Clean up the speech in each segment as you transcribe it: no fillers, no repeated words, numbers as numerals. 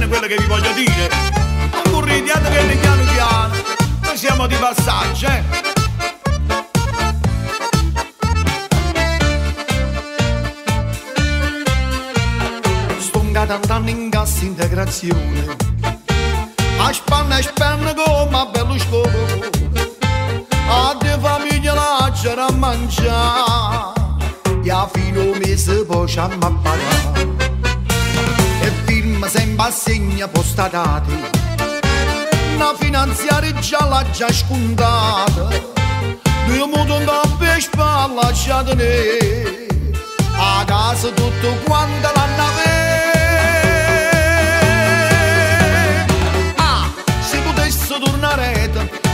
bene quello che vi voglio dire. Non corridiate che piano piano, noi siamo di passaggio, Andando in cassa integrazione a spanna come a Berlusconi a te famiglia la c'era a mangiare e a fine mese poi ci hanno apparato e film sempre a segna postatati una finanziaria già l'ha già scontata due moto da per spalla lasciate a casa tutto quanto l'hanno avuto.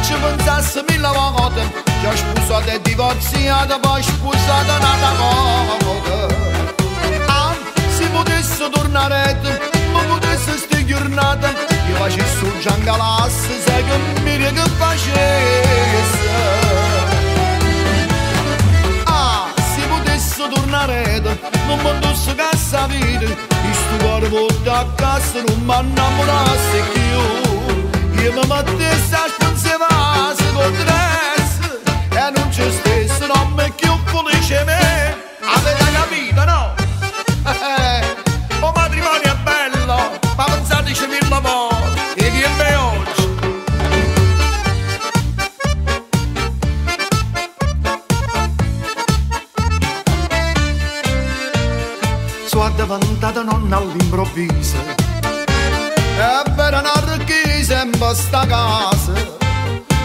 Ci pensasse mille volte, già sposata e divorziata, poi sposata nata volta. Ah, se potesse tornare, ma potesse sti giornate, io facessi un giangalasse, sai che mi che facesse. Ah, se potesse tornare, non mi andasse cassa vita, e sto cuore porta a casa, non mi innamorasse più. Io mi mettessi a spensierarsi con dress e non ci stesse, non mi più felice me. Avete capito, no? O matrimonio è bello, ma pensateci mille volte, e dimmi oggi. Sono diventata nonna all'improvviso e per una ricchezza in questa casa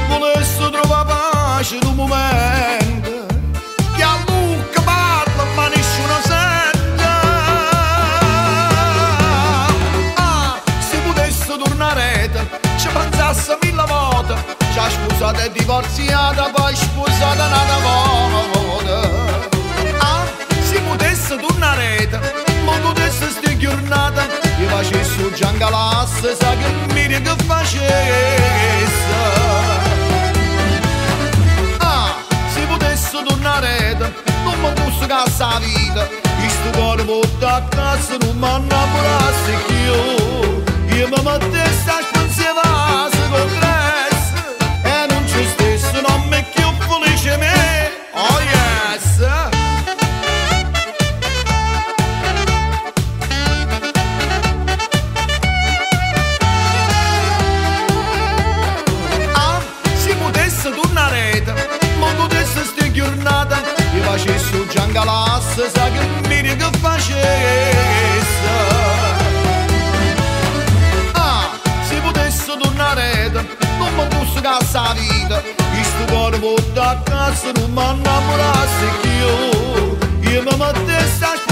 volessi trovare pace in un momento che a Luca parla ma nessuno sente. Ah, se potesse tornare ci pensasse mille volte, già sposata e divorziata poi sposata nata volta. Ah, se potesse tornare ma potesse sti giornate io facessi un giangalasse, sa che mi che facesse. Ah, se potesse tornare, non mi fosse cassa la vita, e sto cuore porta a casa, non mi innamorasse più. Io mi mettessi a spensierarsi con dress, e non ci stesse, non mi più felice me. Oh yes! Io facessi un giangalasse, sa che mi che facesse. Ah, se potesse tornare, non mi fosse cassa la vita, e sto cuore porta a casa, non mi innamorasse più. Io mi mettessi a